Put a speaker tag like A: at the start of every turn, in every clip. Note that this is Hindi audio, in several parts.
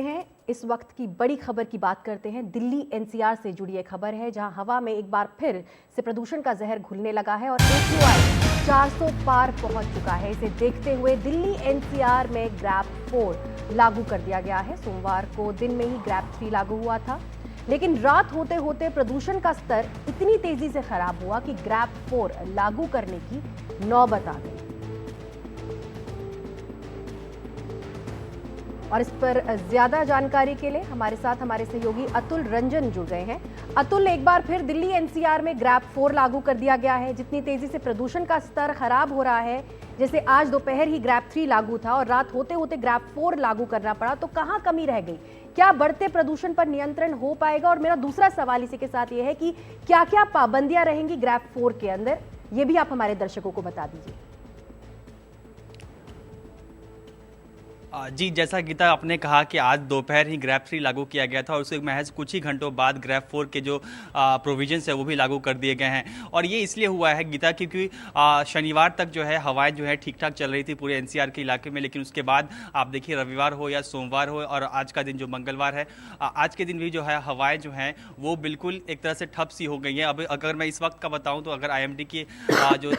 A: हैं इस वक्त की बड़ी खबर की बात करते हैं। दिल्ली एनसीआर से जुड़ी एक खबर है जहां हवा में एक बार फिर से प्रदूषण का जहर घुलने लगा है और AQI 400 पार पहुंच चुका है। इसे देखते हुए दिल्ली एनसीआर में ग्रैप 4 लागू कर दिया गया है। सोमवार को दिन में ही ग्रैप 3 लागू हुआ था, लेकिन रात होते होते प्रदूषण का स्तर इतनी तेजी से खराब हुआ कि ग्रैप 4 लागू करने की नौबत आ गई। और इस पर ज्यादा जानकारी के लिए हमारे साथ हमारे सहयोगी अतुल रंजन जुड़ गए हैं। अतुल, एक बार फिर दिल्ली एनसीआर में ग्रैप 4 लागू कर दिया गया है। जितनी तेजी से प्रदूषण का स्तर खराब हो रहा है, जैसे आज दोपहर ही ग्रैप 3 लागू था और रात होते होते ग्रैप 4 लागू करना पड़ा, तो कहां कमी रह गई? क्या बढ़ते प्रदूषण पर नियंत्रण हो पाएगा? और मेरा दूसरा सवाल इसी के साथ यह है कि क्या क्या पाबंदियां रहेंगी ग्रैप 4 के अंदर, ये भी आप हमारे दर्शकों को बता दीजिए।
B: जी, जैसा गीता आपने कहा कि आज दोपहर ही ग्रैप 3 लागू किया गया था और उसके महज कुछ ही घंटों बाद ग्रैप 4 के जो प्रोविजंस है वो भी लागू कर दिए गए हैं। और ये इसलिए हुआ है गीता क्योंकि शनिवार तक जो है हवाएं जो है ठीक-ठाक चल रही थी पूरे एनसीआर के इलाके में, लेकिन उसके बाद आप देखिए रविवार हो या सोमवार हो और आज का दिन जो मंगलवार है, आज के दिन भी जो है हवाएं जो हैं वो बिल्कुल एक तरह से ठप सी हो गई हैं। अब अगर मैं इस वक्त का बताऊँ तो अगर IMD की जो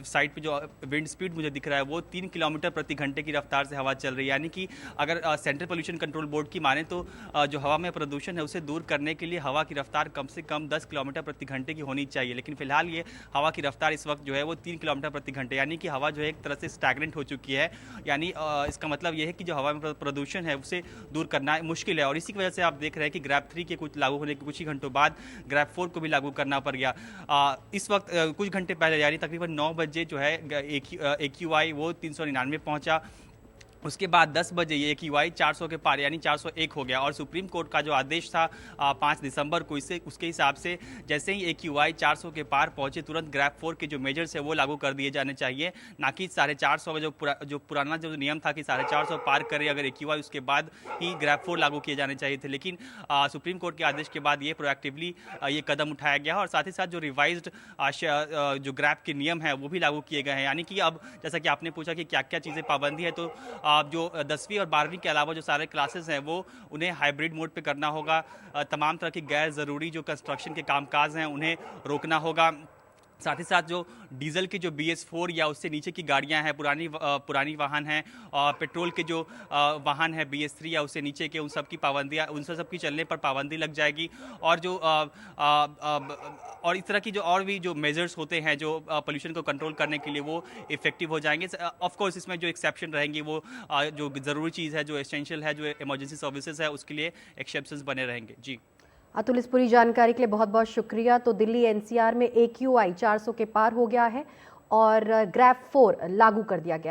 B: साइट पर जो विंड स्पीड मुझे दिख रहा है वो 3 किलोमीटर प्रति घंटे की रफ्तार से हवा चल रही है। यानी कि अगर सेंट्रल पोल्यूशन कंट्रोल बोर्ड की माने तो जो हवा में प्रदूषण है उसे दूर करने के लिए हवा की रफ्तार कम से कम 10 किलोमीटर प्रति घंटे की होनी चाहिए, लेकिन फिलहाल ये हवा की रफ्तार इस वक्त जो है वो 3 किलोमीटर प्रति घंटे, यानी कि हवा जो है एक तरह से स्टैग्नेंट हो चुकी है। यानी इसका मतलब ये है कि जो हवा में प्रदूषण है उसे दूर करना मुश्किल है। और इसी की वजह से आप देख रहे हैं कि ग्रैप 3 के कुछ लागू होने के कुछ ही घंटों बाद ग्रैप 4 को भी लागू करना पड़ गया। इस वक्त कुछ घंटे पहले यानी तकरीबन 9 बजे जो है AQI वो 399 पहुंचा। उसके बाद 10 बजे ये AQI 400 के पार यानी 401 हो गया और सुप्रीम कोर्ट का जो आदेश था 5 दिसंबर को, इससे उसके हिसाब से जैसे ही AQI 400 के पार पहुंचे तुरंत ग्रैप 4 के जो मेजर्स है वो लागू कर दिए जाने चाहिए, ना कि 450 का जो पुराना जो नियम था कि 450 पार करे अगर AQI उसके बाद ही ग्रैप 4 लागू किए जाने चाहिए थे। लेकिन सुप्रीम कोर्ट के आदेश के बाद ये प्रोएक्टिवली ये कदम उठाया गया और साथ ही साथ जो रिवाइज्ड जो ग्रैप के नियम है वो भी लागू किए गए हैं। यानी कि अब जैसा कि आपने पूछा कि क्या क्या चीज़ें पाबंदी है, तो जो 10वीं और 12वीं के अलावा जो सारे क्लासेस हैं वो उन्हें हाइब्रिड मोड पे करना होगा। तमाम तरह की गैर ज़रूरी जो कंस्ट्रक्शन के कामकाज हैं उन्हें रोकना होगा। साथ ही साथ जो डीजल की जो BS4 या उससे नीचे की गाड़ियां हैं, पुरानी वाहन हैं, और पेट्रोल के जो वाहन है BS3 या उससे नीचे के, उन सब की पाबंदियां, उन सब की चलने पर पाबंदी लग जाएगी। और जो और इस तरह की जो और भी जो मेजर्स होते हैं जो पोल्यूशन को कंट्रोल करने के लिए वो इफेक्टिव हो जाएंगे। ऑफ कोर्स इसमें जो एक्सेप्शन रहेंगी वो जो ज़रूरी चीज़ है, जो एसेंशियल है, जो इमरजेंसी सर्विसेज है, उसके लिए एक्सेप्शंस बने रहेंगे। जी
A: अतुल, इस पूरी जानकारी के लिए बहुत बहुत शुक्रिया। तो दिल्ली एनसीआर में AQI 400 के पार हो गया है और ग्रैप 4 लागू कर दिया गया है।